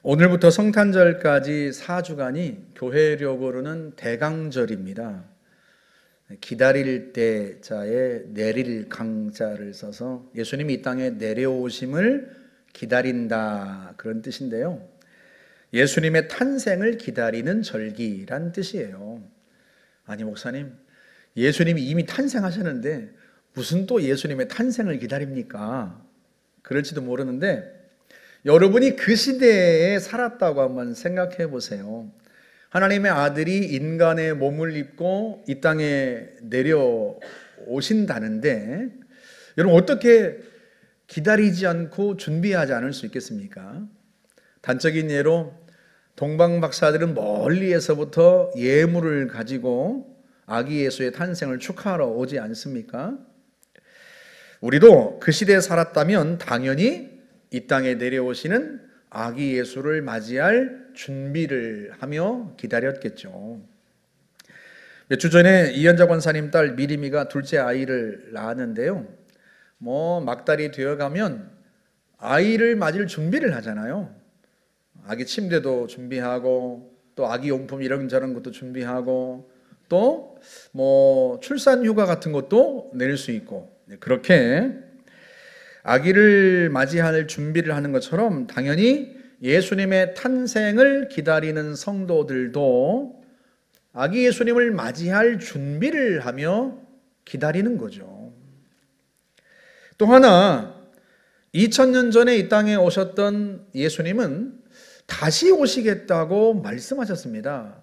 오늘부터 성탄절까지 4주간이 교회력으로는 대강절입니다. 기다릴 때 자에 내릴 강자를 써서 예수님이 이 땅에 내려오심을 기다린다, 그런 뜻인데요. 예수님의 탄생을 기다리는 절기란 뜻이에요. 아니 목사님, 예수님이 이미 탄생하셨는데 무슨 또 예수님의 탄생을 기다립니까? 그럴지도 모르는데, 여러분이 그 시대에 살았다고 한번 생각해 보세요. 하나님의 아들이 인간의 몸을 입고 이 땅에 내려오신다는데, 여러분 어떻게 기다리지 않고 준비하지 않을 수 있겠습니까? 단적인 예로 동방 박사들은 멀리에서부터 예물을 가지고 아기 예수의 탄생을 축하하러 오지 않습니까? 우리도 그 시대에 살았다면 당연히 이 땅에 내려오시는 아기 예수를 맞이할 준비를 하며 기다렸겠죠. 몇 주 전에 이현자 권사님 딸 미리미가 둘째 아이를 낳았는데요, 막달이 되어가면 아이를 맞을 준비를 하잖아요. 아기 침대도 준비하고, 또 아기 용품 이런저런 것도 준비하고, 또 출산 휴가 같은 것도 낼 수 있고, 그렇게 아기를 맞이할 준비를 하는 것처럼 당연히 예수님의 탄생을 기다리는 성도들도 아기 예수님을 맞이할 준비를 하며 기다리는 거죠. 또 하나, 2000년 전에 이 땅에 오셨던 예수님은 다시 오시겠다고 말씀하셨습니다.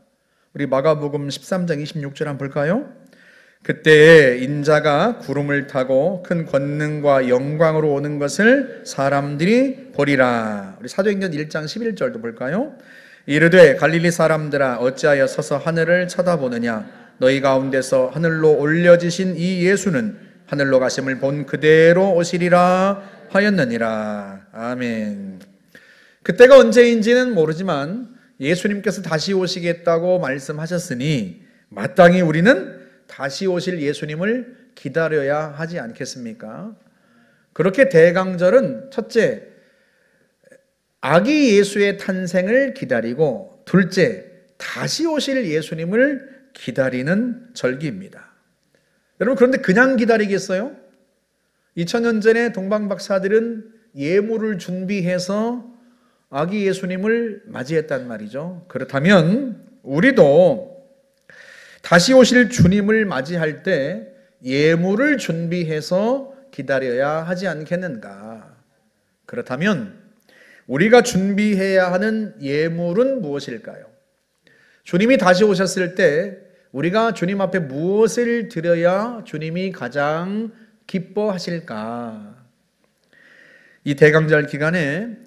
우리 마가복음 13장 26절 한번 볼까요? 그때 인자가 구름을 타고 큰 권능과 영광으로 오는 것을 사람들이 보리라. 우리 사도행전 1장 11절도 볼까요? 이르되 갈릴리 사람들아 어찌하여 서서 하늘을 쳐다보느냐, 너희 가운데서 하늘로 올려지신 이 예수는 하늘로 가심을 본 그대로 오시리라 하였느니라. 아멘. 그때가 언제인지는 모르지만 예수님께서 다시 오시겠다고 말씀하셨으니 마땅히 우리는 다시 오실 예수님을 기다려야 하지 않겠습니까? 그렇게 대강절은 첫째, 아기 예수의 탄생을 기다리고, 둘째, 다시 오실 예수님을 기다리는 절기입니다. 여러분, 그런데 그냥 기다리겠어요? 2000년 전에 동방 박사들은 예물을 준비해서 아기 예수님을 맞이했단 말이죠. 그렇다면 우리도 다시 오실 주님을 맞이할 때 예물을 준비해서 기다려야 하지 않겠는가? 그렇다면 우리가 준비해야 하는 예물은 무엇일까요? 주님이 다시 오셨을 때 우리가 주님 앞에 무엇을 드려야 주님이 가장 기뻐하실까? 이 대강절 기간에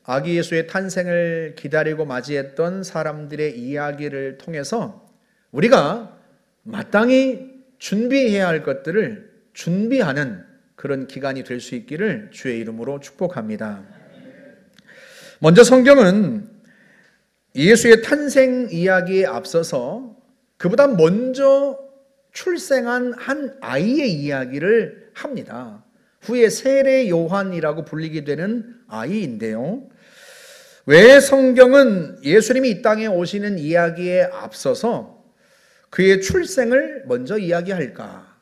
아기 예수의 탄생을 기다리고 맞이했던 사람들의 이야기를 통해서 우리가 마땅히 준비해야 할 것들을 준비하는 그런 기간이 될 수 있기를 주의 이름으로 축복합니다. 먼저 성경은 예수의 탄생 이야기에 앞서서 그보다 먼저 출생한 한 아이의 이야기를 합니다. 후에 세례 요한이라고 불리게 되는 아이인데요, 왜 성경은 예수님이 이 땅에 오시는 이야기에 앞서서 그의 출생을 먼저 이야기할까?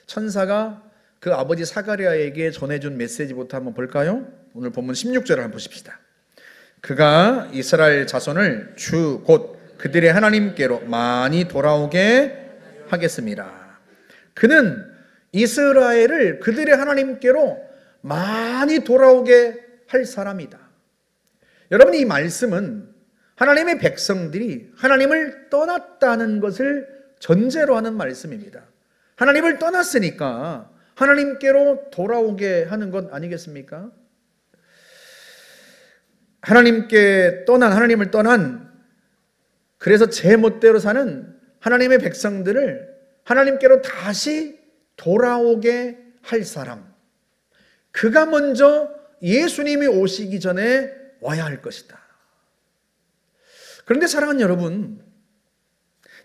천사가 그 아버지 사가랴에게 전해준 메시지부터 한번 볼까요? 오늘 본문 16절을 한번 보십시다. 그가 이스라엘 자손을 주 곧 그들의 하나님께로 많이 돌아오게 하겠습니다. 그는 이스라엘을 그들의 하나님께로 많이 돌아오게 할 사람이다. 여러분, 이 말씀은 하나님의 백성들이 하나님을 떠났다는 것을 전제로 하는 말씀입니다. 하나님을 떠났으니까 하나님께로 돌아오게 하는 것 아니겠습니까? 하나님을 떠난, 그래서 제 멋대로 사는 하나님의 백성들을 하나님께로 다시 돌아오게 할 사람, 그가 먼저 예수님이 오시기 전에 와야 할 것이다. 그런데 사랑하는 여러분,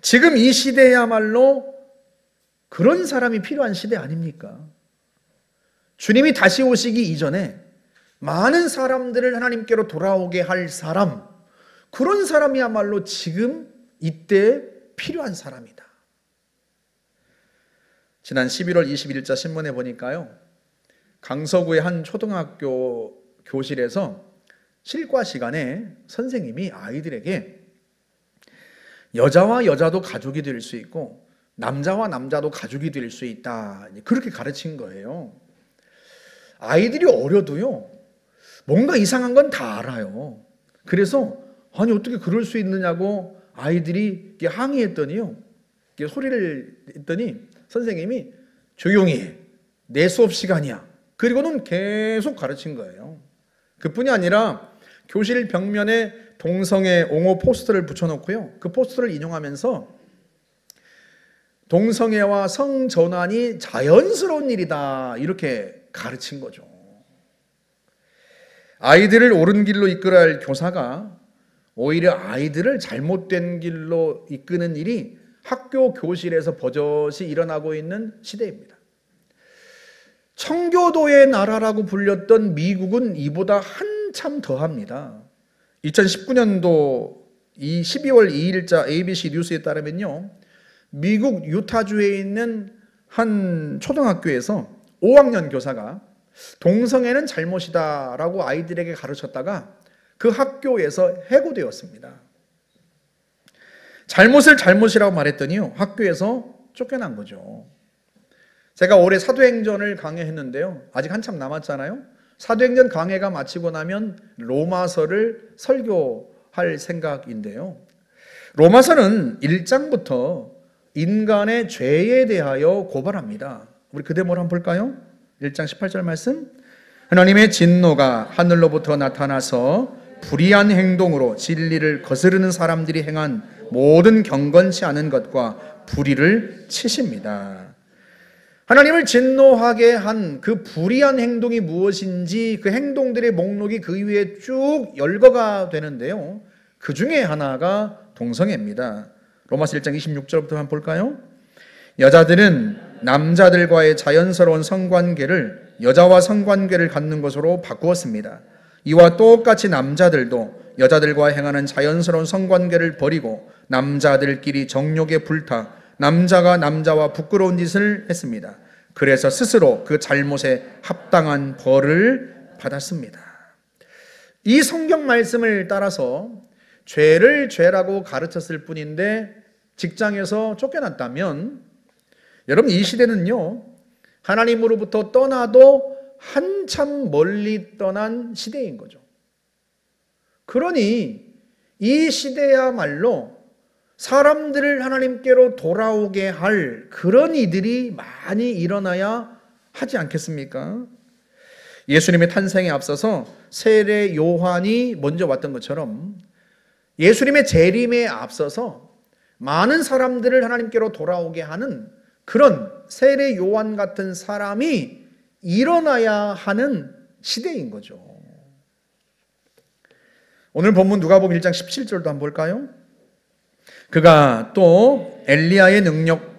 지금 이 시대야말로 그런 사람이 필요한 시대 아닙니까? 주님이 다시 오시기 이전에 많은 사람들을 하나님께로 돌아오게 할 사람, 그런 사람이야말로 지금 이때 필요한 사람이다. 지난 11월 21일자 신문에 보니까요, 강서구의 한 초등학교 교실에서 실과 시간에 선생님이 아이들에게 여자와 여자도 가족이 될 수 있고 남자와 남자도 가족이 될 수 있다, 그렇게 가르친 거예요. 아이들이 어려도요, 뭔가 이상한 건 다 알아요. 그래서 아니 어떻게 그럴 수 있느냐고 아이들이 항의했더니요, 소리를 했더니 선생님이 조용히 해, 내 수업 시간이야, 그리고는 계속 가르친 거예요. 그뿐이 아니라 교실 벽면에 동성애 옹호 포스터를 붙여놓고요, 그 포스터를 인용하면서 동성애와 성전환이 자연스러운 일이다, 이렇게 가르친 거죠. 아이들을 옳은 길로 이끌어야 할 교사가 오히려 아이들을 잘못된 길로 이끄는 일이 학교 교실에서 버젓이 일어나고 있는 시대입니다. 청교도의 나라라고 불렸던 미국은 이보다 한참 더합니다. 2019년도 12월 2일자 ABC 뉴스에 따르면요, 미국 유타주에 있는 한 초등학교에서 5학년 교사가 동성애는 잘못이다라고 아이들에게 가르쳤다가 그 학교에서 해고되었습니다. 잘못을 잘못이라고 말했더니요, 학교에서 쫓겨난 거죠. 제가 올해 사도행전을 강해했는데요, 아직 한참 남았잖아요. 사도행전 강해가 마치고 나면 로마서를 설교할 생각인데요, 로마서는 1장부터 인간의 죄에 대하여 고발합니다. 우리 그 대목을 한번 볼까요? 1장 18절 말씀. 하나님의 진노가 하늘로부터 나타나서 불의한 행동으로 진리를 거스르는 사람들이 행한 모든 경건치 않은 것과 불의를 치십니다. 하나님을 진노하게 한 그 불의한 행동이 무엇인지 그 행동들의 목록이 그 위에 쭉 열거가 되는데요, 그 중에 하나가 동성애입니다. 로마서 1장 26절부터 한번 볼까요? 여자들은 남자들과의 자연스러운 성관계를 여자와 성관계를 갖는 것으로 바꾸었습니다. 이와 똑같이 남자들도 여자들과 행하는 자연스러운 성관계를 버리고 남자들끼리 정욕에 불타 남자가 남자와 부끄러운 짓을 했습니다. 그래서 스스로 그 잘못에 합당한 벌을 받았습니다. 이 성경 말씀을 따라서 죄를 죄라고 가르쳤을 뿐인데 직장에서 쫓겨났다면, 여러분 이 시대는요, 하나님으로부터 떠나도 한참 멀리 떠난 시대인 거죠. 그러니 이 시대야말로 사람들을 하나님께로 돌아오게 할 그런 이들이 많이 일어나야 하지 않겠습니까? 예수님의 탄생에 앞서서 세례 요한이 먼저 왔던 것처럼 예수님의 재림에 앞서서 많은 사람들을 하나님께로 돌아오게 하는 그런 세례 요한 같은 사람이 일어나야 하는 시대인 거죠. 오늘 본문 누가복음 1장 17절도 한번 볼까요? 그가 또 엘리야의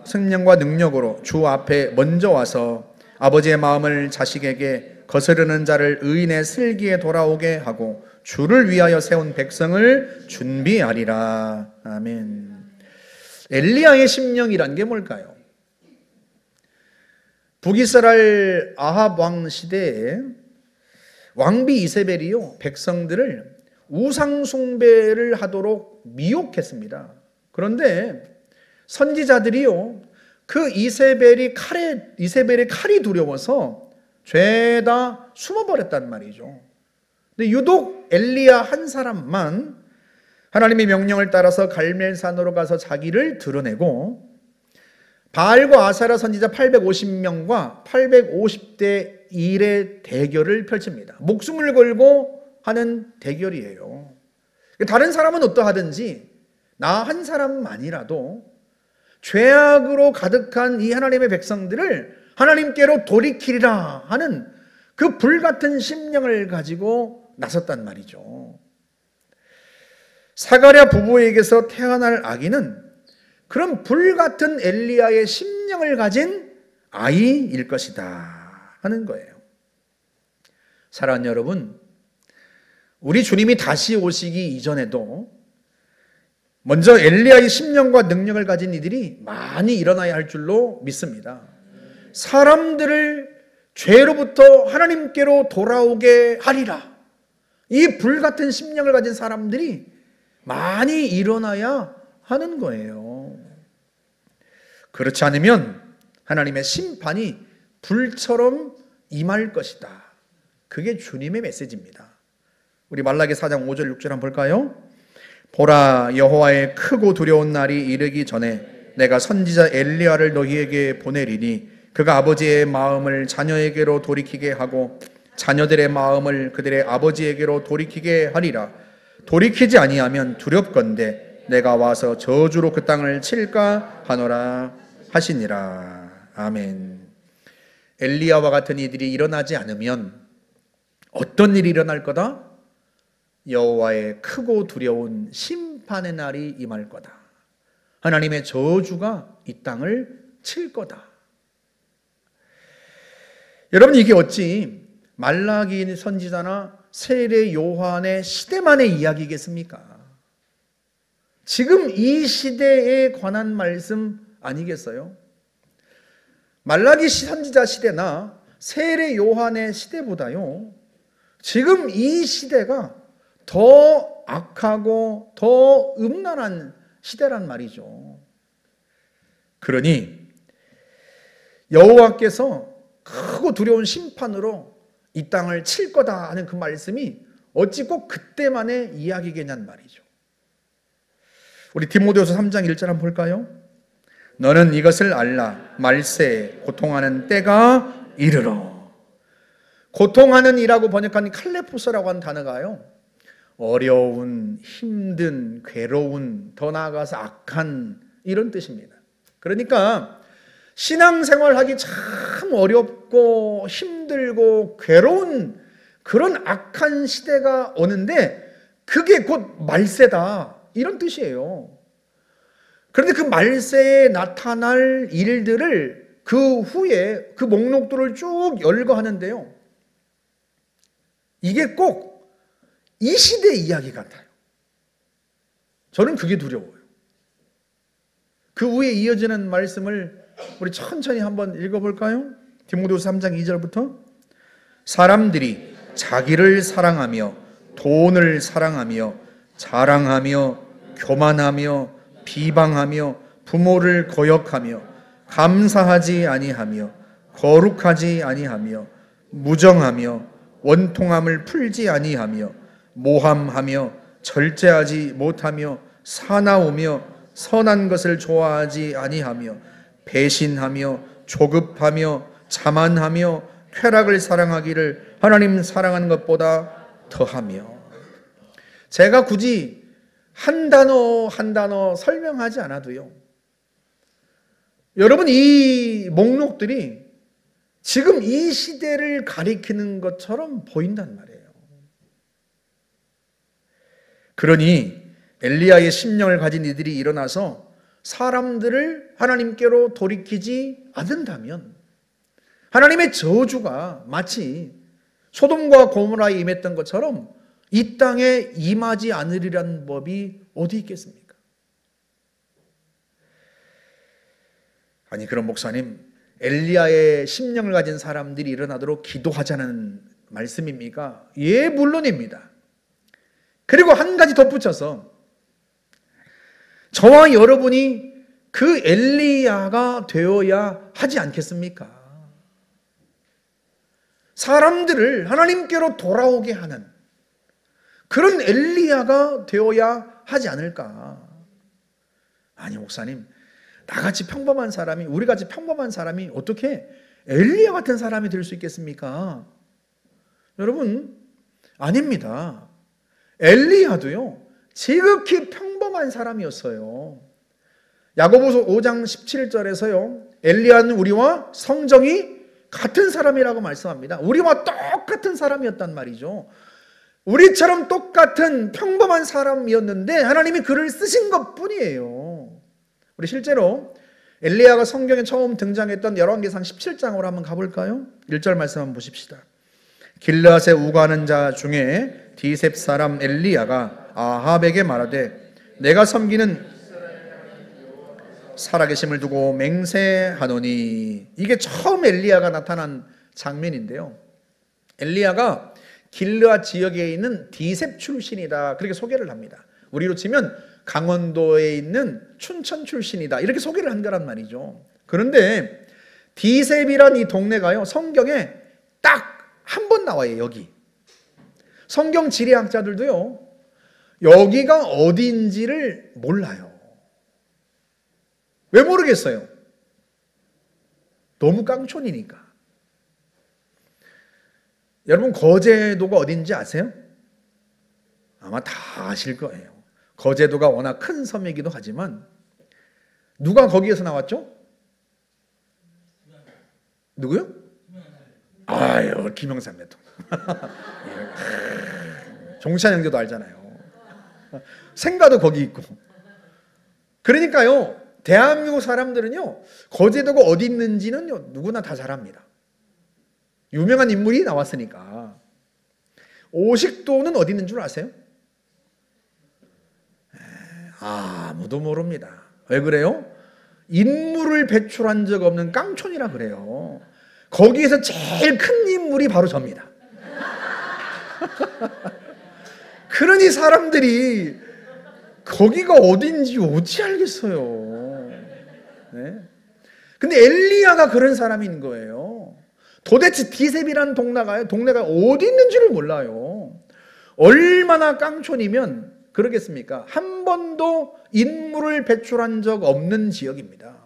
생명과 능력으로 주 앞에 먼저 와서 아버지의 마음을 자식에게 거스르는 자를 의인의 슬기에 돌아오게 하고 주를 위하여 세운 백성을 준비하리라. 아멘. 엘리야의 심령이란 게 뭘까요? 북이스라엘 아합 왕 시대에 왕비 이세벨이요, 백성들을 우상 숭배를 하도록 미혹했습니다. 그런데 선지자들이요, 그 이세벨의 칼이 두려워서 죄다 숨어버렸단 말이죠. 근데 유독 엘리야 한 사람만 하나님의 명령을 따라서 갈멜산으로 가서 자기를 드러내고 바알과 아사랴 선지자 850명과 850대 1의 대결을 펼칩니다. 목숨을 걸고 하는 대결이에요. 다른 사람은 어떠하든지 나 한 사람만이라도 죄악으로 가득한 이 하나님의 백성들을 하나님께로 돌이키리라 하는 그 불같은 심령을 가지고 나섰단 말이죠. 사가랴 부부에게서 태어날 아기는 그런 불같은 엘리야의 심령을 가진 아이일 것이다 하는 거예요. 사랑하는 여러분, 우리 주님이 다시 오시기 이전에도 먼저 엘리야의 심령과 능력을 가진 이들이 많이 일어나야 할 줄로 믿습니다. 사람들을 죄로부터 하나님께로 돌아오게 하리라. 이 불같은 심령을 가진 사람들이 많이 일어나야 하는 거예요. 그렇지 않으면 하나님의 심판이 불처럼 임할 것이다. 그게 주님의 메시지입니다. 우리 말라기 4장 5절 6절 한번 볼까요? 보라, 여호와의 크고 두려운 날이 이르기 전에 내가 선지자 엘리야를 너희에게 보내리니 그가 아버지의 마음을 자녀에게로 돌이키게 하고 자녀들의 마음을 그들의 아버지에게로 돌이키게 하리라. 돌이키지 아니하면 두렵건대 내가 와서 저주로 그 땅을 칠까 하노라 하시니라. 아멘. 엘리야와 같은 이들이 일어나지 않으면 어떤 일이 일어날 거다? 여호와의 크고 두려운 심판의 날이 임할 거다. 하나님의 저주가 이 땅을 칠 거다. 여러분, 이게 어찌 말라기 선지자나 세례 요한의 시대만의 이야기겠습니까? 지금 이 시대에 관한 말씀 아니겠어요? 말라기 선지자 시대나 세례 요한의 시대보다요, 지금 이 시대가 더 악하고 더 음란한 시대란 말이죠. 그러니 여호와께서 크고 두려운 심판으로 이 땅을 칠 거다 하는 그 말씀이 어찌 꼭 그때만의 이야기겠냐는 말이죠. 우리 디모데후서 3장 1절 한번 볼까요? 너는 이것을 알라. 말세에 고통하는 때가 이르러. 고통하는 이라고 번역한 칼레포서라고 하는 단어가요, 어려운, 힘든, 괴로운, 더 나아가서 악한, 이런 뜻입니다. 그러니까 신앙생활하기 참 어렵고 힘들고 괴로운 그런 악한 시대가 오는데 그게 곧 말세다, 이런 뜻이에요. 그런데 그 말세에 나타날 일들을 그 후에 그 목록들을 쭉 열거하는데요, 이게 꼭 이 시대의 이야기 같아요. 저는 그게 두려워요. 그 후에 이어지는 말씀을 우리 천천히 한번 읽어볼까요? 디모데후서 3장 2절부터 사람들이 자기를 사랑하며 돈을 사랑하며 자랑하며 교만하며 비방하며 부모를 거역하며 감사하지 아니하며 거룩하지 아니하며 무정하며 원통함을 풀지 아니하며 모함하며 절제하지 못하며 사나우며 선한 것을 좋아하지 아니하며 배신하며 조급하며 자만하며 쾌락을 사랑하기를 하나님 사랑하는 것보다 더하며. 제가 굳이 한 단어 한 단어 설명하지 않아도요, 여러분, 이 목록들이 지금 이 시대를 가리키는 것처럼 보인단 말이에요. 그러니 엘리야의 심령을 가진 이들이 일어나서 사람들을 하나님께로 돌이키지 않는다면 하나님의 저주가 마치 소돔과 고모라에 임했던 것처럼 이 땅에 임하지 않으리란 법이 어디 있겠습니까? 아니, 그럼 목사님, 엘리야의 심령을 가진 사람들이 일어나도록 기도하자는 말씀입니까? 예, 물론입니다. 그리고 한 가지 덧붙여서 저와 여러분이 그 엘리야가 되어야 하지 않겠습니까? 사람들을 하나님께로 돌아오게 하는 그런 엘리야가 되어야 하지 않을까? 아니, 목사님, 나같이 평범한 사람이, 우리같이 평범한 사람이 어떻게 엘리야 같은 사람이 될 수 있겠습니까? 여러분, 아닙니다. 엘리야도요, 지극히 평범한 사람이었어요. 야고보서 5장 17절에서요, 엘리야는 우리와 성정이 같은 사람이라고 말씀합니다. 우리와 똑같은 사람이었단 말이죠. 우리처럼 똑같은 평범한 사람이었는데 하나님이 그를 쓰신 것뿐이에요. 우리 실제로 엘리야가 성경에 처음 등장했던 열왕기상 17장으로 한번 가볼까요? 1절 말씀 한번 보십시다. 길르앗에 우거하는 자 중에 디셉 사람 엘리야가 아합에게 말하되 내가 섬기는 살아계심을 두고 맹세하노니. 이게 처음 엘리야가 나타난 장면인데요. 엘리야가 길르앗 지역에 있는 디셉 출신이다, 그렇게 소개를 합니다. 우리로 치면 강원도에 있는 춘천 출신이다, 이렇게 소개를 한 거란 말이죠. 그런데 디셉이란 이 동네가요, 성경에 딱 한 번 나와요. 여기 성경 지리학자들도요, 여기가 어딘지를 몰라요. 왜 모르겠어요? 너무 깡촌이니까. 여러분, 거제도가 어딘지 아세요? 아마 다 아실 거예요. 거제도가 워낙 큰 섬이기도 하지만 누가 거기에서 나왔죠? 누구요? 아유, 김영삼 대통령. 종찬 형제도 알잖아요. 생가도 거기 있고. 그러니까요, 대한민국 사람들은요, 거제도가 어디 있는지는요, 누구나 다 잘 압니다. 유명한 인물이 나왔으니까. 오식도는 어디 있는 줄 아세요? 아무도 모릅니다. 왜 그래요? 인물을 배출한 적 없는 깡촌이라 그래요. 거기에서 제일 큰 인물이 바로 접니다. 그러니 사람들이 거기가 어딘지 어찌 알겠어요. 네? 근데 엘리야가 그런 사람인 거예요. 도대체 디셉이라는 동네가 어디 있는지를 몰라요. 얼마나 깡촌이면 그러겠습니까? 한 번도 인물을 배출한 적 없는 지역입니다.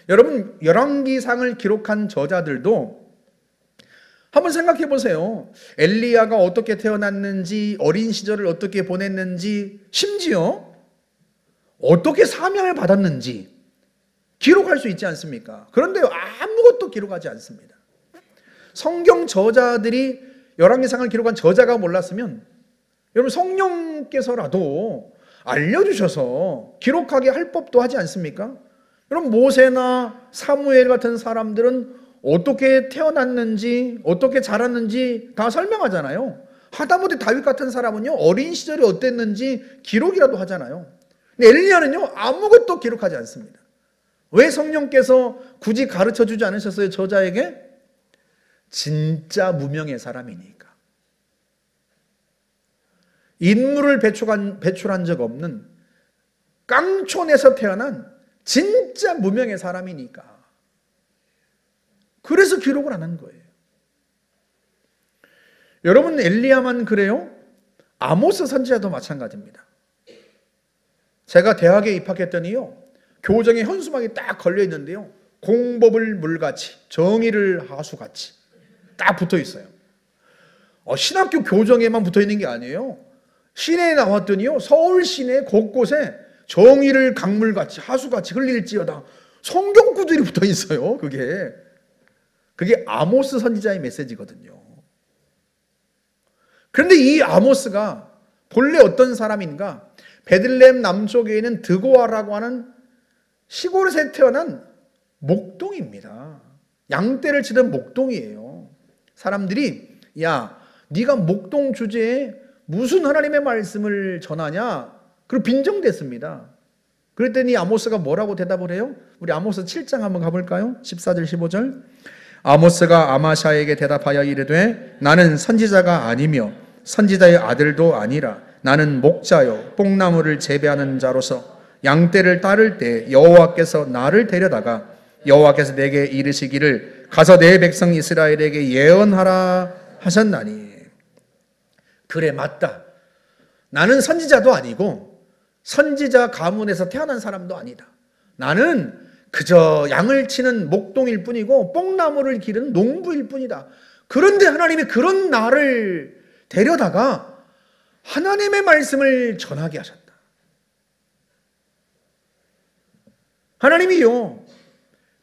여러분, 열왕기상을 기록한 저자들도 한번 생각해 보세요. 엘리야가 어떻게 태어났는지, 어린 시절을 어떻게 보냈는지, 심지어 어떻게 사명을 받았는지 기록할 수 있지 않습니까? 그런데 아무것도 기록하지 않습니다. 성경 저자들이, 열왕기상을 기록한 저자가 몰랐으면 여러분, 성령께서라도 알려주셔서 기록하게 할 법도 하지 않습니까? 여러분, 모세나 사무엘 같은 사람들은 어떻게 태어났는지, 어떻게 자랐는지 다 설명하잖아요. 하다못해 다윗 같은 사람은요, 어린 시절이 어땠는지 기록이라도 하잖아요. 근데 엘리야는요, 아무것도 기록하지 않습니다. 왜 성령께서 굳이 가르쳐주지 않으셨어요, 저자에게? 진짜 무명의 사람이니까. 인물을 배출한 적 없는 깡촌에서 태어난 진짜 무명의 사람이니까. 그래서 기록을 안 한 거예요. 여러분, 엘리야만 그래요? 아모스 선지자도 마찬가지입니다. 제가 대학에 입학했더니요, 교정에 현수막이 딱 걸려 있는데요, 공법을 물같이, 정의를 하수같이 딱 붙어 있어요. 신학교 교정에만 붙어 있는 게 아니에요. 시내에 나왔더니요, 서울 시내 곳곳에 정의를 강물같이, 하수같이 흘릴지어다, 성경 구절이 붙어 있어요. 그게 아모스 선지자의 메시지거든요. 그런데 이 아모스가 본래 어떤 사람인가? 베들레헴 남쪽에 있는 드고아라고 하는 시골에서 태어난 목동입니다. 양떼를 치던 목동이에요. 사람들이, 야, 네가 목동 주제에 무슨 하나님의 말씀을 전하냐? 그리고 빈정댔습니다. 그랬더니 아모스가 뭐라고 대답을 해요? 우리 아모스 7장 한번 가볼까요? 14절 15절. 아모스가 아마샤에게 대답하여 이르되 나는 선지자가 아니며 선지자의 아들도 아니라 나는 목자요 뽕나무를 재배하는 자로서 양떼를 따를 때 여호와께서 나를 데려다가 여호와께서 내게 이르시기를 가서 내 백성 이스라엘에게 예언하라 하셨나니. 그래, 맞다. 나는 선지자도 아니고 선지자 가문에서 태어난 사람도 아니다. 나는 그저 양을 치는 목동일 뿐이고 뽕나무를 기르는 농부일 뿐이다. 그런데 하나님이 그런 나를 데려다가 하나님의 말씀을 전하게 하셨다. 하나님이요,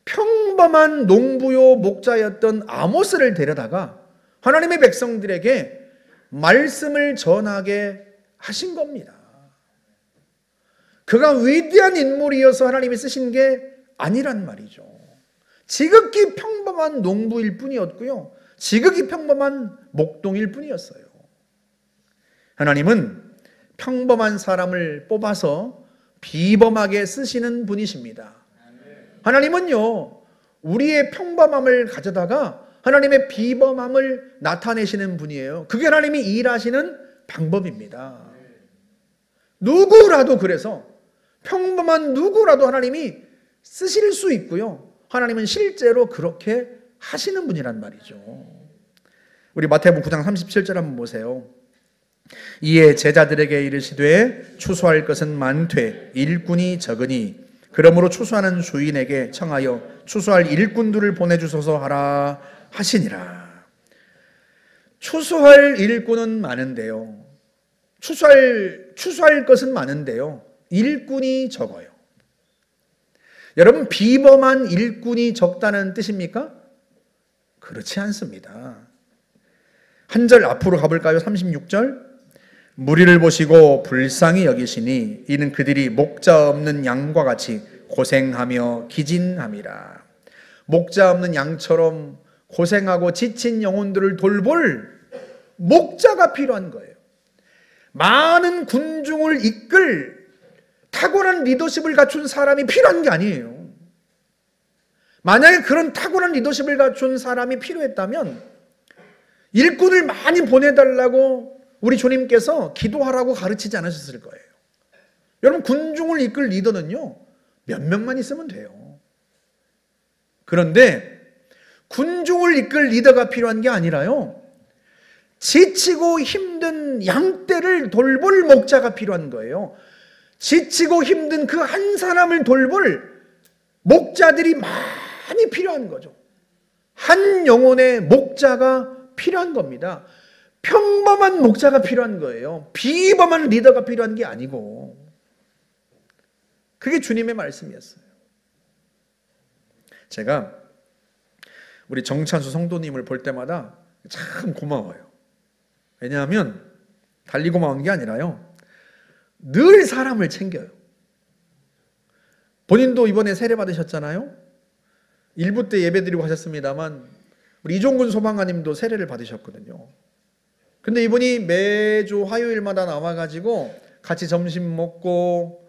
평범한 농부요 목자였던 아모스를 데려다가 하나님의 백성들에게 말씀을 전하게 하신 겁니다. 그가 위대한 인물이어서 하나님이 쓰신 게 아니란 말이죠. 지극히 평범한 농부일 뿐이었고요, 지극히 평범한 목동일 뿐이었어요. 하나님은 평범한 사람을 뽑아서 비범하게 쓰시는 분이십니다. 하나님은요, 우리의 평범함을 가져다가 하나님의 비범함을 나타내시는 분이에요. 그게 하나님이 일하시는 방법입니다. 누구라도, 그래서 평범한 누구라도 하나님이 쓰실 수 있고요, 하나님은 실제로 그렇게 하시는 분이란 말이죠. 우리 마태복음 9장 37절 한번 보세요. 이에 제자들에게 이르시되 추수할 것은 많되 일꾼이 적으니 그러므로 추수하는 주인에게 청하여 추수할 일꾼들을 보내주소서 하라 하시니라. 추수할 일꾼은 많은데요, 추수할 것은 많은데요, 일꾼이 적어요. 여러분, 비범한 일꾼이 적다는 뜻입니까? 그렇지 않습니다. 한 절 앞으로 가볼까요? 36절. 무리를 보시고 불쌍히 여기시니 이는 그들이 목자 없는 양과 같이 고생하며 기진함이라. 목자 없는 양처럼 고생하고 지친 영혼들을 돌볼 목자가 필요한 거예요. 많은 군중을 이끌 탁월한 리더십을 갖춘 사람이 필요한 게 아니에요. 만약에 그런 탁월한 리더십을 갖춘 사람이 필요했다면 일꾼을 많이 보내달라고 우리 주님께서 기도하라고 가르치지 않으셨을 거예요. 여러분, 군중을 이끌 리더는요, 몇 명만 있으면 돼요. 그런데 군중을 이끌 리더가 필요한 게 아니라요, 지치고 힘든 양떼를 돌볼 목자가 필요한 거예요. 지치고 힘든 그 한 사람을 돌볼 목자들이 많이 필요한 거죠. 한 영혼의 목자가 필요한 겁니다. 평범한 목자가 필요한 거예요. 비범한 리더가 필요한 게 아니고. 그게 주님의 말씀이었어요. 제가 우리 정찬수 성도님을 볼 때마다 참 고마워요. 왜냐하면 달리 고마운 게 아니라요, 늘 사람을 챙겨요. 본인도 이번에 세례 받으셨잖아요. 일부 때 예배드리고 하셨습니다만 우리 이종근 소방관님도 세례를 받으셨거든요. 근데 이분이 매주 화요일마다 나와가지고 같이 점심 먹고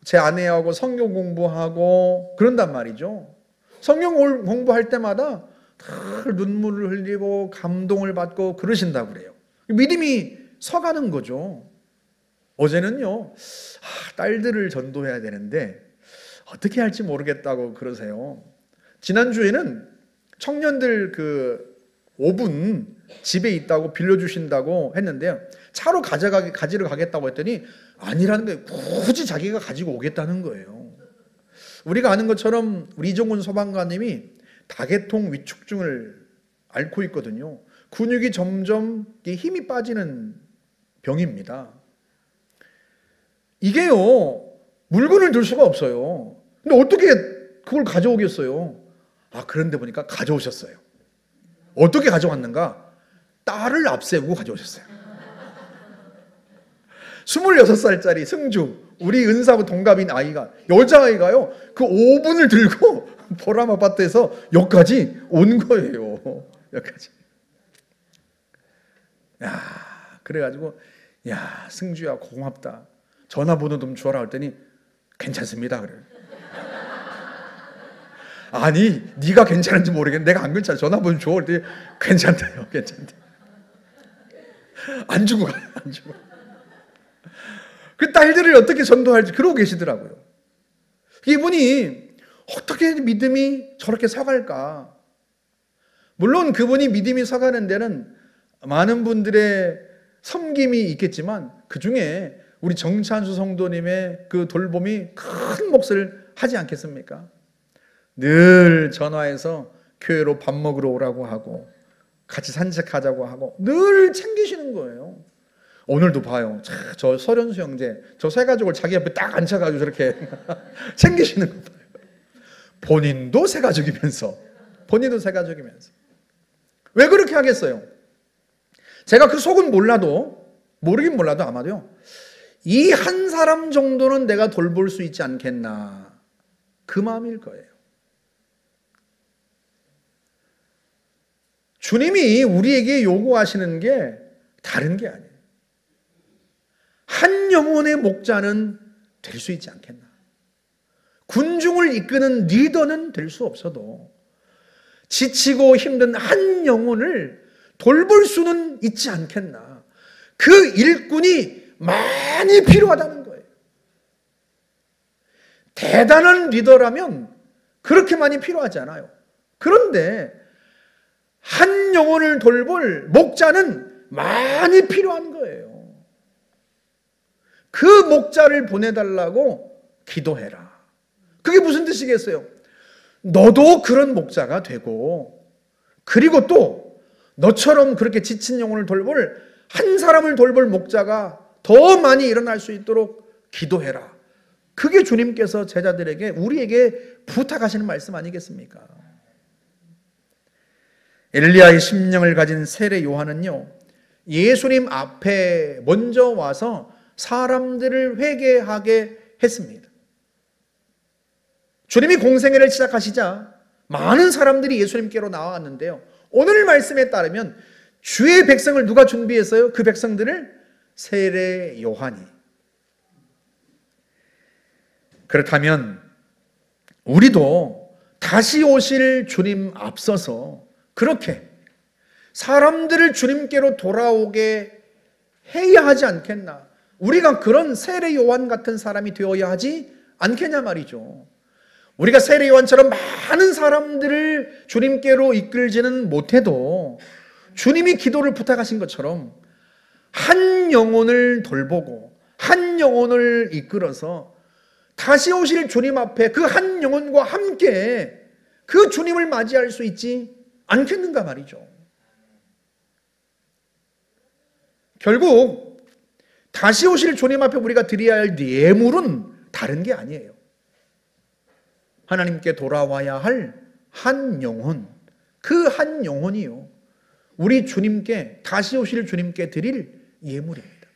제 아내하고 성경 공부하고 그런단 말이죠. 성경 공부할 때마다 늘 눈물을 흘리고 감동을 받고 그러신다고 그래요. 믿음이 서가는 거죠. 어제는요, 딸들을 전도해야 되는데 어떻게 할지 모르겠다고 그러세요. 지난주에는 청년들 5분 집에 있다고 빌려주신다고 했는데요, 차로 가지러 가겠다고 했더니 아니라는 거예요. 굳이 자기가 가지고 오겠다는 거예요. 우리가 아는 것처럼 우리 이종훈 소방관님이 다계통 위축증을 앓고 있거든요. 근육이 점점 힘이 빠지는 병입니다. 이게요, 물건을 들 수가 없어요. 근데 어떻게 그걸 가져오겠어요? 그런데 보니까 가져오셨어요. 어떻게 가져왔는가? 딸을 앞세우고 가져오셨어요. 26살짜리 승주, 우리 은사하고 동갑인 아이가, 여자아이가요, 그 5분을 들고 보람 아파트에서 여기까지 온 거예요. 여기까지. 그래가지고, 승주야, 고맙다. 전화번호 좀 주어라 했더니, 괜찮습니다. 그래요. 아니, 네가 괜찮은지 모르겠는데 내가 안 괜찮아. 전화번호 줘. 그랬더니 괜찮대요. 괜찮대. 안 주고 가요. 안 주고. 그 딸들을 어떻게 전도할지 그러고 계시더라고요. 이분이 어떻게 믿음이 저렇게 서갈까? 물론 그분이 믿음이 서가는 데는 많은 분들의 섬김이 있겠지만 그 중에 우리 정찬수 성도님의 그 돌봄이 큰 몫을 하지 않겠습니까? 늘 전화해서 교회로 밥 먹으러 오라고 하고 같이 산책하자고 하고 늘 챙기시는 거예요. 오늘도 봐요. 저 설현수 형제, 저 세 가족을 자기 옆에 딱 앉혀가지고 저렇게 챙기시는 거 봐요. 본인도 세 가족이면서. 왜 그렇게 하겠어요? 제가 그 속은 모르긴 몰라도 아마도요, 이 한 사람 정도는 내가 돌볼 수 있지 않겠나, 그 마음일 거예요. 주님이 우리에게 요구하시는 게 다른 게 아니에요. 한 영혼의 목자는 될 수 있지 않겠나? 군중을 이끄는 리더는 될 수 없어도 지치고 힘든 한 영혼을 돌볼 수는 있지 않겠나? 그 일꾼이 많이 필요하다는 거예요. 대단한 리더라면 그렇게 많이 필요하지 않아요. 그런데 한 영혼을 돌볼 목자는 많이 필요한 거예요. 그 목자를 보내달라고 기도해라. 그게 무슨 뜻이겠어요? 너도 그런 목자가 되고, 그리고 또 너처럼 그렇게 지친 영혼을 돌볼, 한 사람을 돌볼 목자가 더 많이 일어날 수 있도록 기도해라. 그게 주님께서 제자들에게, 우리에게 부탁하시는 말씀 아니겠습니까? 엘리야의 심령을 가진 세례 요한은요, 예수님 앞에 먼저 와서 사람들을 회개하게 했습니다. 주님이 공생애를 시작하시자 많은 사람들이 예수님께로 나왔는데요, 오늘 말씀에 따르면 주의 백성을 누가 준비했어요? 그 백성들을 세례 요한이. 그렇다면 우리도 다시 오실 주님 앞서서 그렇게 사람들을 주님께로 돌아오게 해야 하지 않겠나? 우리가 그런 세례 요한 같은 사람이 되어야 하지 않겠냐 말이죠. 우리가 세례 요한처럼 많은 사람들을 주님께로 이끌지는 못해도 주님이 기도를 부탁하신 것처럼 한 영혼을 돌보고 한 영혼을 이끌어서 다시 오실 주님 앞에 그 한 영혼과 함께 그 주님을 맞이할 수 있지 않겠는가 말이죠. 결국 다시 오실 주님 앞에 우리가 드려야 할 예물은 다른 게 아니에요. 하나님께 돌아와야 할 한 영혼, 그 한 영혼이요, 우리 주님께, 다시 오실 주님께 드릴 예물입니다.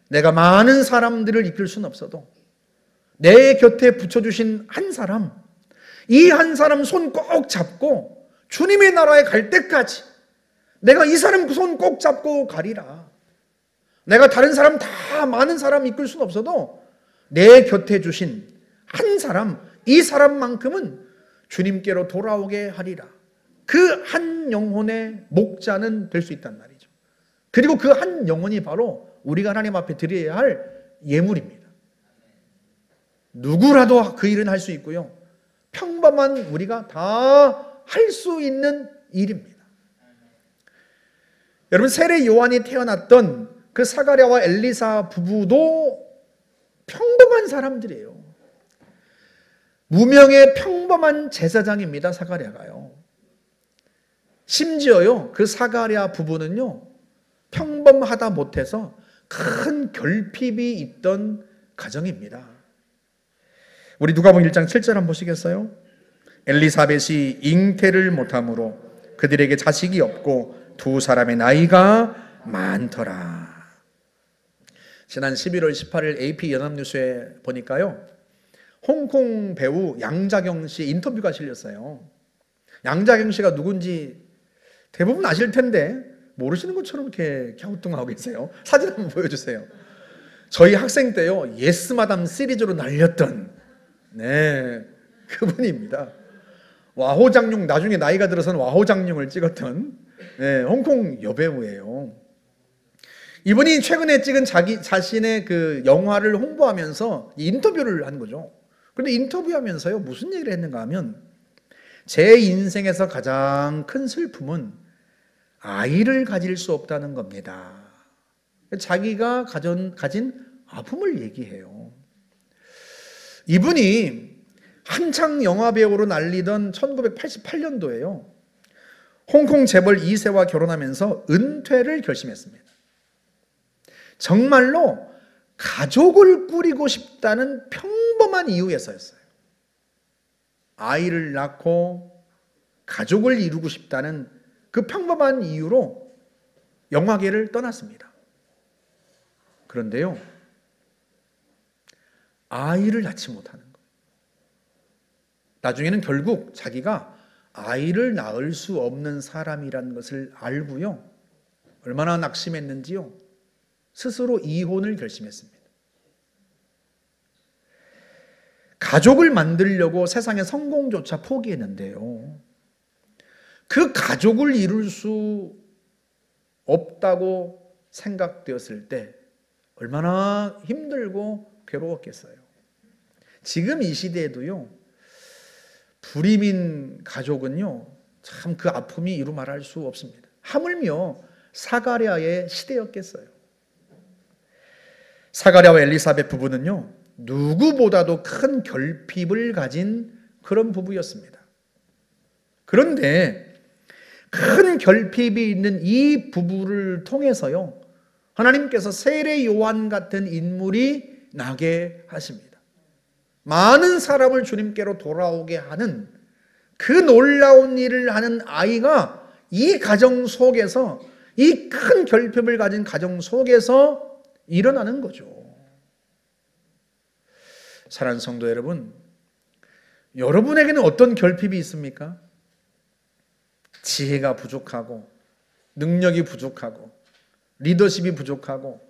내가 많은 사람들을 이끌 수는 없어도 내 곁에 붙여주신 한 사람, 이 한 사람 손 꼭 잡고 주님의 나라에 갈 때까지 내가 이 사람 손 꼭 잡고 가리라. 내가 다른 사람 다 많은 사람 이끌 수는 없어도 내 곁에 주신 한 사람, 이 사람만큼은 주님께로 돌아오게 하리라. 그 한 영혼의 목자는 될 수 있단 말이죠. 그리고 그 한 영혼이 바로 우리가 하나님 앞에 드려야 할 예물입니다. 누구라도 그 일은 할 수 있고요, 평범한 우리가 다 할 수 있는 일입니다. 여러분, 세례 요한이 태어났던 그 사가랴와 엘리사 부부도 평범한 사람들이에요. 무명의 평범한 제사장입니다, 사가랴가요. 심지어요, 그 사가랴 부부는요, 평범하다 못해서 큰 결핍이 있던 가정입니다. 우리 누가복음 1장 7절 한번 보시겠어요? 엘리사벳이 잉태를 못함으로 그들에게 자식이 없고 두 사람의 나이가 많더라. 지난 11월 18일 AP 연합뉴스에 보니까요, 홍콩 배우 양자경 씨 인터뷰가 실렸어요. 양자경 씨가 누군지 대부분 아실 텐데 모르시는 것처럼 이렇게 갸우뚱하고 계세요. 사진 한번 보여주세요. 저희 학생 때요, 예스마담 시리즈로 날렸던, 네, 그분입니다. 와호장룡, 나중에 나이가 들어서는 와호장룡을 찍었던, 네, 홍콩 여배우예요. 이분이 최근에 찍은 자신의 그 영화를 홍보하면서 인터뷰를 한 거죠. 그런데 인터뷰하면서요, 무슨 얘기를 했는가 하면, 제 인생에서 가장 큰 슬픔은 아이를 가질 수 없다는 겁니다. 자기가 가진 아픔을 얘기해요. 이분이 한창 영화배우로 날리던 1988년도에요. 홍콩 재벌 2세와 결혼하면서 은퇴를 결심했습니다. 정말로 가족을 꾸리고 싶다는 평범한 이유에서였어요. 아이를 낳고 가족을 이루고 싶다는 그 평범한 이유로 영화계를 떠났습니다. 그런데요, 아이를 낳지 못하는 거예요. 나중에는 결국 자기가 아이를 낳을 수 없는 사람이라는 것을 알고요. 얼마나 낙심했는지요. 스스로 이혼을 결심했습니다. 가족을 만들려고 세상의 성공조차 포기했는데요. 그 가족을 이룰 수 없다고 생각되었을 때 얼마나 힘들고 괴로웠겠어요. 지금 이 시대에도요, 불임인 가족은요, 참 그 아픔이 이루 말할 수 없습니다. 하물며 사가랴의 시대였겠어요. 사가랴와 엘리사벳 부부는요, 누구보다도 큰 결핍을 가진 그런 부부였습니다. 그런데 큰 결핍이 있는 이 부부를 통해서요, 하나님께서 세례 요한 같은 인물이 나게 하십니다. 많은 사람을 주님께로 돌아오게 하는 그 놀라운 일을 하는 아이가 이 가정 속에서, 이 큰 결핍을 가진 가정 속에서 일어나는 거죠. 사랑하는 성도 여러분, 여러분에게는 어떤 결핍이 있습니까? 지혜가 부족하고, 능력이 부족하고, 리더십이 부족하고,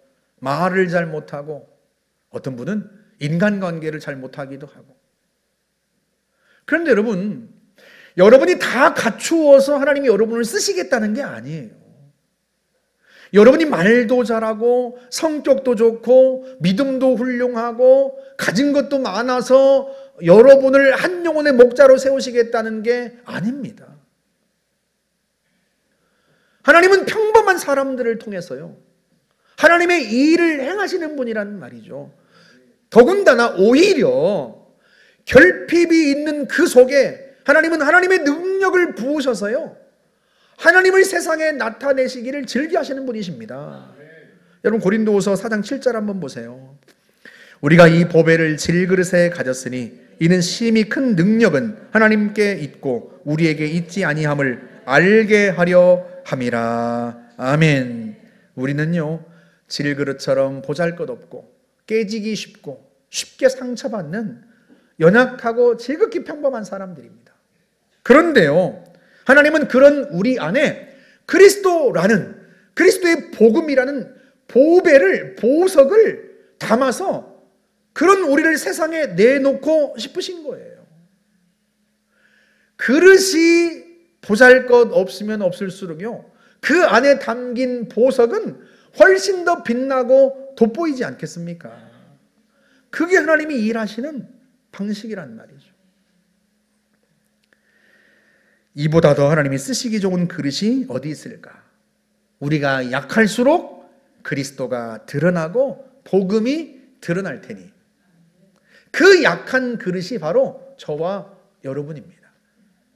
말을 잘 못하고, 어떤 분은 인간관계를 잘 못하기도 하고. 그런데 여러분이 다 갖추어서 하나님이 여러분을 쓰시겠다는 게 아니에요. 여러분이 말도 잘하고 성격도 좋고 믿음도 훌륭하고 가진 것도 많아서 여러분을 한 영혼의 목자로 세우시겠다는 게 아닙니다. 하나님은 평범한 사람들을 통해서요, 하나님의 일을 행하시는 분이란 말이죠. 더군다나 오히려 결핍이 있는 그 속에 하나님은 하나님의 능력을 부으셔서요, 하나님을 세상에 나타내시기를 즐겨하시는 분이십니다. 여러분, 고린도후서 4장 7절 한번 보세요. 우리가 이 보배를 질그릇에 가졌으니 이는 심히 큰 능력은 하나님께 있고 우리에게 있지 아니함을 알게 하려 함이라. 아멘. 우리는요, 질그릇처럼 보잘것없고 깨지기 쉽고 쉽게 상처받는 연약하고 지극히 평범한 사람들입니다. 그런데요, 하나님은 그런 우리 안에 그리스도라는, 그리스도의 복음이라는 보배를, 보석을 담아서 그런 우리를 세상에 내놓고 싶으신 거예요. 그릇이 보잘것 없으면 없을수록요, 그 안에 담긴 보석은 훨씬 더 빛나고 돋보이지 않겠습니까? 그게 하나님이 일하시는 방식이란 말이죠. 이보다 더 하나님이 쓰시기 좋은 그릇이 어디 있을까? 우리가 약할수록 그리스도가 드러나고 복음이 드러날 테니 그 약한 그릇이 바로 저와 여러분입니다.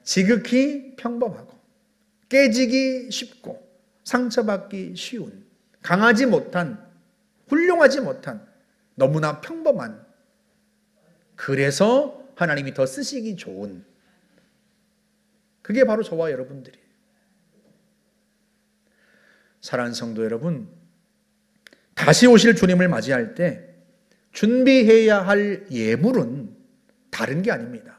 지극히 평범하고 깨지기 쉽고 상처받기 쉬운, 강하지 못한, 훌륭하지 못한, 너무나 평범한, 그래서 하나님이 더 쓰시기 좋은, 그게 바로 저와 여러분들이에요. 사랑하는 성도 여러분, 다시 오실 주님을 맞이할 때 준비해야 할 예물은 다른 게 아닙니다.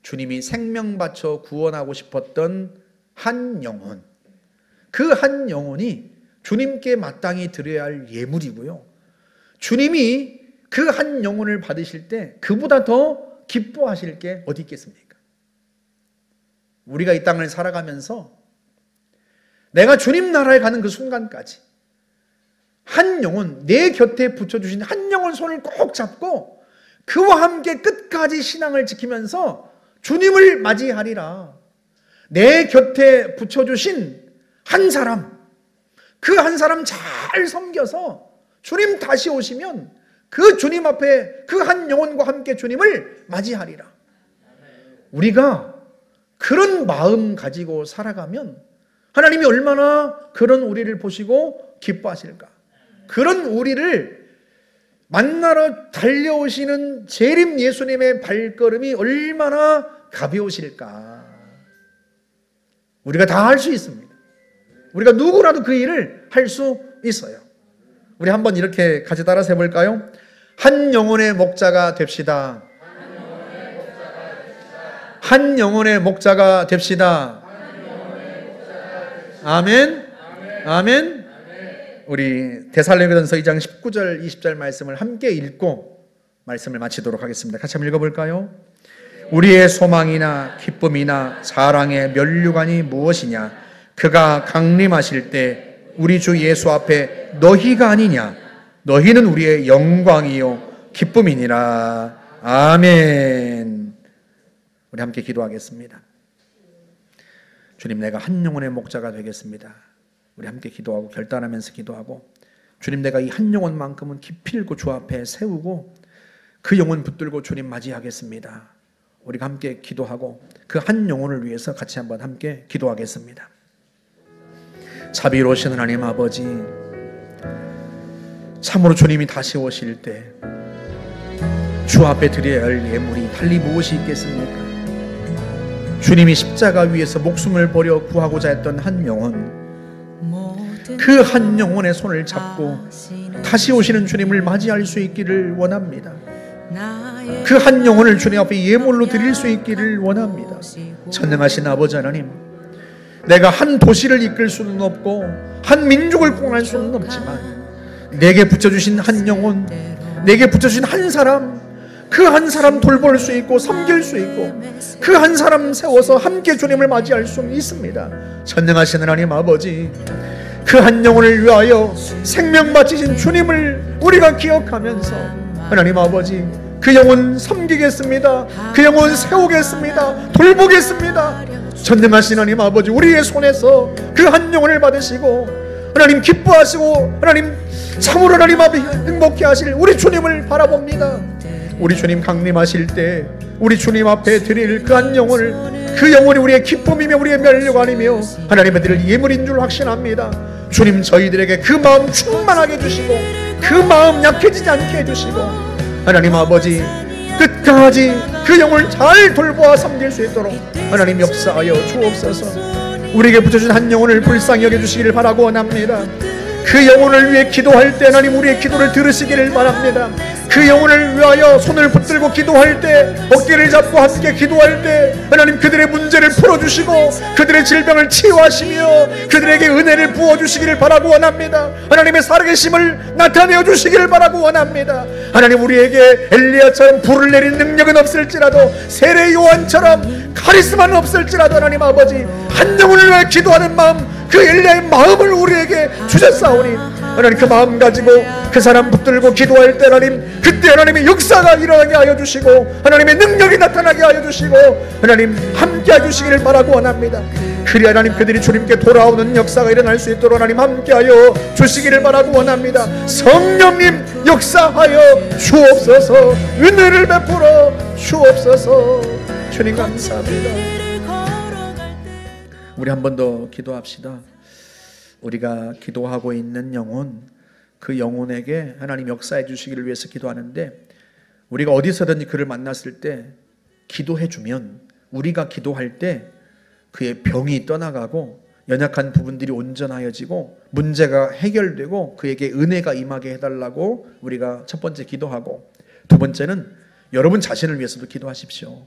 주님이 생명 바쳐 구원하고 싶었던 한 영혼, 그 한 영혼이 주님께 마땅히 드려야 할 예물이고요, 주님이 그 한 영혼을 받으실 때 그보다 더 기뻐하실 게 어디 있겠습니까? 우리가 이 땅을 살아가면서 내가 주님 나라에 가는 그 순간까지 한 영혼, 내 곁에 붙여주신 한 영혼 손을 꼭 잡고 그와 함께 끝까지 신앙을 지키면서 주님을 맞이하리라. 내 곁에 붙여주신 한 사람, 그 한 사람 잘 섬겨서 주님 다시 오시면 그 주님 앞에 그 한 영혼과 함께 주님을 맞이하리라. 우리가 그런 마음 가지고 살아가면 하나님이 얼마나 그런 우리를 보시고 기뻐하실까. 그런 우리를 만나러 달려오시는 재림 예수님의 발걸음이 얼마나 가벼우실까. 우리가 다 할 수 있습니다. 우리가 누구라도 그 일을 할 수 있어요. 우리 한번 이렇게 같이 따라서 해볼까요? 한 영혼의 목자가 됩시다. 한 영혼의 목자가 됩시다. 아멘. 아멘. 우리 데살로니가전서 2장 19절 20절 말씀을 함께 읽고 말씀을 마치도록 하겠습니다. 같이 한번 읽어볼까요? 우리의 소망이나 기쁨이나 자랑의 면류관이 무엇이냐? 그가 강림하실 때 우리 주 예수 앞에 너희가 아니냐? 너희는 우리의 영광이요 기쁨이니라. 아멘. 우리 함께 기도하겠습니다. 주님, 내가 한 영혼의 목자가 되겠습니다. 우리 함께 기도하고 결단하면서 기도하고, 주님, 내가 이 한 영혼만큼은 깊이 읽고 주 앞에 세우고 그 영혼 붙들고 주님 맞이하겠습니다. 우리가 함께 기도하고 그 한 영혼을 위해서 같이 한번 함께 기도하겠습니다. 자비로우신 하나님 아버지, 참으로 주님이 다시 오실 때 주 앞에 드려야 할 예물이 달리 무엇이 있겠습니까? 주님이 십자가 위에서 목숨을 버려 구하고자 했던 한 영혼, 그 한 영혼의 손을 잡고 다시 오시는 주님을 맞이할 수 있기를 원합니다. 그 한 영혼을 주님 앞에 예물로 드릴 수 있기를 원합니다. 전능하신 아버지 하나님, 내가 한 도시를 이끌 수는 없고 한 민족을 구원할 수는 없지만 내게 붙여주신 한 영혼, 내게 붙여주신 한 사람, 그 한 사람 돌볼 수 있고 섬길 수 있고 그 한 사람 세워서 함께 주님을 맞이할 수 있습니다. 전능하신 하나님 아버지, 그 한 영혼을 위하여 생명 바치신 주님을 우리가 기억하면서 하나님 아버지, 그 영혼 섬기겠습니다. 그 영혼 세우겠습니다. 돌보겠습니다. 전능하신 하나님 아버지, 우리의 손에서 그 한 영혼을 받으시고 하나님 기뻐하시고 하나님 참으로 하나님 앞에 행복해 하실 우리 주님을 바라봅니다. 우리 주님 강림하실 때 우리 주님 앞에 드릴 그 한 영혼을, 그 영혼이 우리의 기쁨이며 우리의 면류관이며 하나님의 드릴 예물인 줄 확신합니다. 주님, 저희들에게 그 마음 충만하게 해주시고 그 마음 약해지지 않게 해주시고 하나님 아버지, 끝까지 그 영혼을 잘 돌보아 섬길 수 있도록 하나님 역사하여 주옵소서. 우리에게 붙여준 한 영혼을 불쌍히 여겨주시기를 바라고 원합니다. 그 영혼을 위해 기도할 때 하나님 우리의 기도를 들으시기를 바랍니다. 그 영혼을 위하여 손을 붙들고 기도할 때, 어깨를 잡고 함께 기도할 때 하나님 그들의 문제를 풀어주시고 그들의 질병을 치유하시며 그들에게 은혜를 부어주시기를 바라고 원합니다. 하나님의 살아계심을 나타내어 주시기를 바라고 원합니다. 하나님, 우리에게 엘리야처럼 불을 내린 능력은 없을지라도 세례 요한처럼 카리스마는 없을지라도 하나님 아버지, 한 영혼을 위해 기도하는 마음, 그 엘리야의 마음을 우리에게 주셨사오니 하나님, 그 마음 가지고 그 사람 붙들고 기도할 때 하나님, 그때 하나님의 역사가 일어나게 하여 주시고 하나님의 능력이 나타나게 하여 주시고 하나님 함께 해주시기를 바라고 원합니다. 그리야 하나님 그들이 주님께 돌아오는 역사가 일어날 수 있도록 하나님 함께하여 주시기를 바라고 원합니다. 성령님 역사하여 주옵소서. 은혜를 베풀어 주옵소서. 주님 감사합니다. 우리 한 번 더 기도합시다. 우리가 기도하고 있는 영혼, 그 영혼에게 하나님 역사해 주시기를 위해서 기도하는데, 우리가 어디서든지 그를 만났을 때 기도해 주면, 우리가 기도할 때 그의 병이 떠나가고 연약한 부분들이 온전하여지고 문제가 해결되고 그에게 은혜가 임하게 해달라고 우리가 첫 번째 기도하고, 두 번째는 여러분 자신을 위해서도 기도하십시오.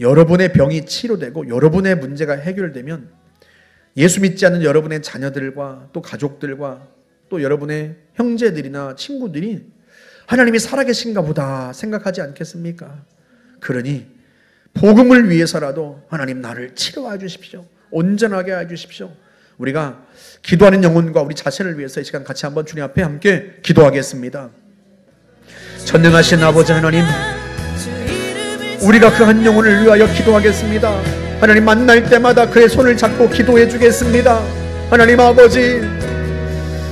여러분의 병이 치료되고 여러분의 문제가 해결되면 예수 믿지 않는 여러분의 자녀들과 또 가족들과 또 여러분의 형제들이나 친구들이 하나님이 살아계신가 보다 생각하지 않겠습니까? 그러니 복음을 위해서라도 하나님 나를 치료해 주십시오. 온전하게 해 주십시오. 우리가 기도하는 영혼과 우리 자신을 위해서 이 시간 같이 한번 주님 앞에 함께 기도하겠습니다. 전능하신 아버지 하나님, 우리가 그 한 영혼을 위하여 기도하겠습니다. 하나님, 만날 때마다 그의 손을 잡고 기도해 주겠습니다. 하나님 아버지,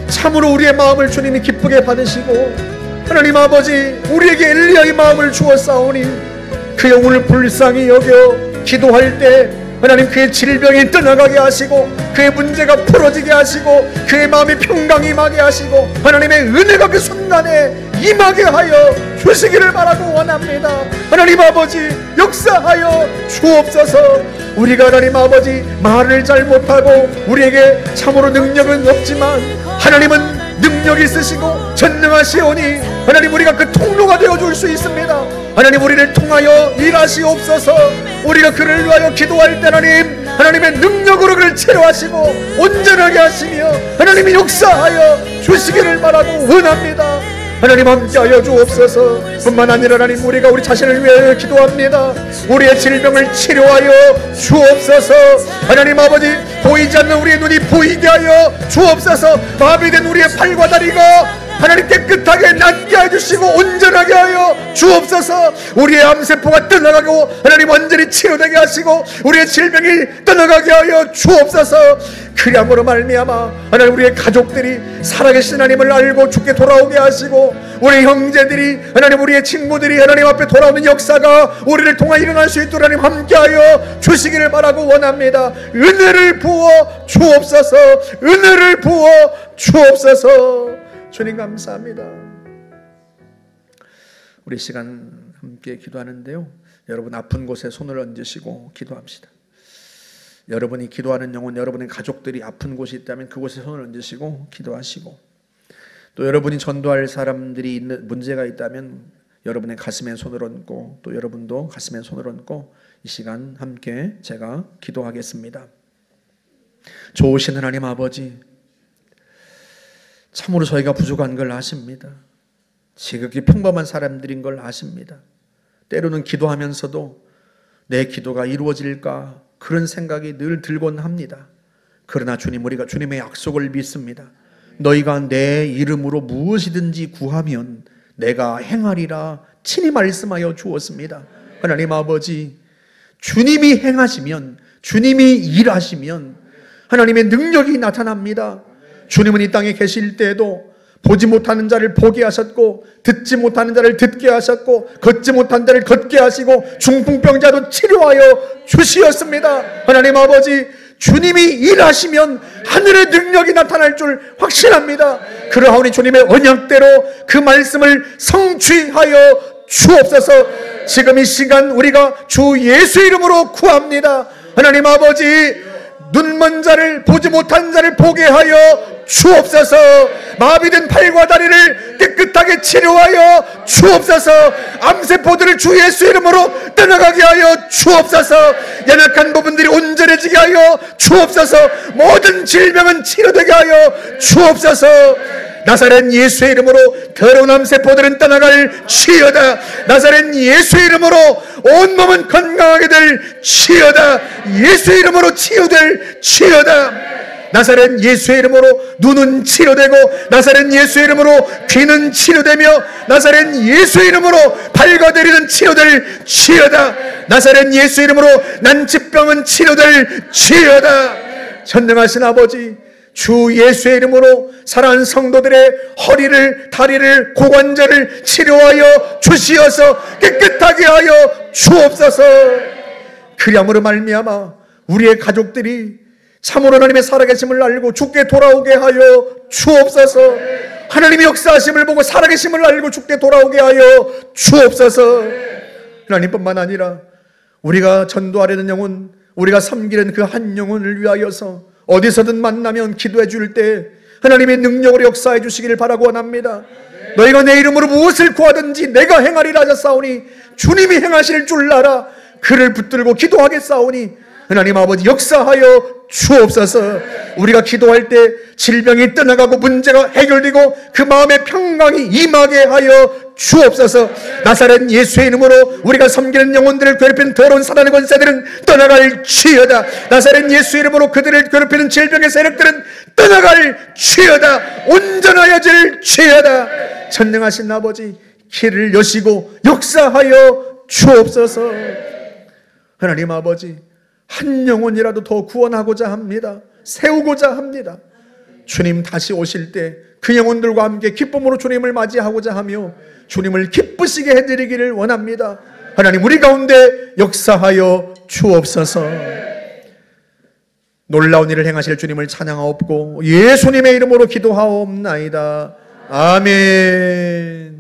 참으로 우리의 마음을 주님이 기쁘게 받으시고 하나님 아버지, 우리에게 엘리야의 마음을 주었사오니 그 영혼을 불쌍히 여겨 기도할 때 하나님 그의 질병이 떠나가게 하시고 그의 문제가 풀어지게 하시고 그의 마음이 평강이 임하게 하시고 하나님의 은혜가 그 순간에 임하게 하여 주시기를 바라고 원합니다. 하나님 아버지, 역사하여 주옵소서. 우리가 하나님 아버지 말을 잘 못하고 우리에게 참으로 능력은 없지만 하나님은 능력이 있으시고 전능하시오니 하나님, 우리가 그 통로가 되어줄 수 있습니다. 하나님 우리를 통하여 일하시옵소서. 우리가 그를 위하여 기도할 때 하나님의 능력으로 그를 치료하시고 온전하게 하시며 하나님이 역사하여 주시기를 바라고 원합니다. 하나님 함께하여 주옵소서. 뿐만 아니라 하나님 우리가 우리 자신을 위하여 기도합니다. 우리의 질병을 치료하여 주옵소서. 하나님 아버지 보이지 않는 우리의 눈이 보이게 하여 주옵소서. 마비된 우리의 팔과 다리가 하나님 깨끗하게 낫게 해주시고 온전하게 하여 주옵소서. 우리의 암세포가 떠나가고 하나님 완전히 치료되게 하시고 우리의 질병이 떠나가게 하여 주옵소서. 그리함으로 말미암아 하나님 우리의 가족들이 살아계신 하나님을 알고 주께 돌아오게 하시고 우리 형제들이 하나님 우리의 친구들이 하나님 앞에 돌아오는 역사가 우리를 통해 일어날 수 있도록 하나님 함께하여 주시기를 바라고 원합니다. 은혜를 부어 주옵소서. 은혜를 부어 주옵소서. 주님 감사합니다. 우리 시간 함께 기도하는데요, 여러분 아픈 곳에 손을 얹으시고 기도합시다. 여러분이 기도하는 영혼, 여러분의 가족들이 아픈 곳이 있다면 그곳에 손을 얹으시고 기도하시고, 또 여러분이 전도할 사람들이 있는 문제가 있다면 여러분의 가슴에 손을 얹고, 또 여러분도 가슴에 손을 얹고 이 시간 함께 제가 기도하겠습니다. 좋으신 하나님 아버지, 참으로 저희가 부족한 걸 아십니다. 지극히 평범한 사람들인 걸 아십니다. 때로는 기도하면서도 내 기도가 이루어질까 그런 생각이 늘 들곤 합니다. 그러나 주님, 우리가 주님의 약속을 믿습니다. 너희가 내 이름으로 무엇이든지 구하면 내가 행하리라 친히 말씀하여 주었습니다. 하나님 아버지, 주님이 행하시면, 주님이 일하시면 하나님의 능력이 나타납니다. 주님은 이 땅에 계실 때에도 보지 못하는 자를 보게 하셨고, 듣지 못하는 자를 듣게 하셨고, 걷지 못한 자를 걷게 하시고, 중풍병자도 치료하여 주시었습니다. 하나님 아버지, 주님이 일하시면 하늘의 능력이 나타날 줄 확신합니다. 그러하오니 주님의 언약대로 그 말씀을 성취하여 주옵소서. 지금 이 시간 우리가 주 예수 이름으로 구합니다. 하나님 아버지, 눈먼 자를, 보지 못한 자를 보게 하여 주옵소서. 마비된 팔과 다리를 깨끗하게 치료하여 주옵소서. 암세포들을 주 예수 이름으로 떠나가게 하여 주옵소서. 연약한 부분들이 온전해지게 하여 주옵소서. 모든 질병은 치료되게 하여 주옵소서. 나사렛 예수의 이름으로 더러운 암세포들은 떠나갈 치여다. 나사렛 예수의 이름으로 온몸은 건강하게 될 치여다. 예수의 이름으로 치유될 치여다. 나사렛 예수의 이름으로 눈은 치료되고, 나사렛 예수의 이름으로 귀는 치료되며, 나사렛 예수의 이름으로 발과 다리는 치료될 치여다. 나사렛 예수의 이름으로 난치병은 치료될 치여다. 전능하신 아버지, 주 예수의 이름으로 사랑하는 성도들의 허리를, 다리를, 고관절을 치료하여 주시어서 깨끗하게 하여 주옵소서. 그리함으로 말미암아 우리의 가족들이 참으로 하나님의 살아계심을 알고 주께 돌아오게 하여 주옵소서. 하나님의 역사하심을 보고 살아계심을 알고 주께 돌아오게 하여 주옵소서. 하나님뿐만 아니라 우리가 전도하려는 영혼, 우리가 섬기는 그 한 영혼을 위하여서 어디서든 만나면 기도해 줄 때 하나님의 능력으로 역사해 주시기를 바라고 원합니다. 너희가 내 이름으로 무엇을 구하든지 내가 행하리라 하셨사오니 주님이 행하실 줄 알아 그를 붙들고 기도하겠사오니 하나님 아버지 역사하여 주옵소서. 우리가 기도할 때 질병이 떠나가고 문제가 해결되고 그 마음의 평강이 임하게 하여 주옵소서. 나사렛 예수의 이름으로 우리가 섬기는 영혼들을 괴롭히는 더러운 사단의 권세들은 떠나갈 치여다. 나사렛 예수의 이름으로 그들을 괴롭히는 질병의 세력들은 떠나갈 치여다. 온전하여질 치여다. 전능하신 아버지, 길을 여시고 역사하여 주옵소서. 하나님 아버지, 한 영혼이라도 더 구원하고자 합니다. 세우고자 합니다. 주님 다시 오실 때 그 영혼들과 함께 기쁨으로 주님을 맞이하고자 하며 주님을 기쁘시게 해드리기를 원합니다. 하나님, 우리 가운데 역사하여 주옵소서. 놀라운 일을 행하실 주님을 찬양하옵고 예수님의 이름으로 기도하옵나이다. 아멘.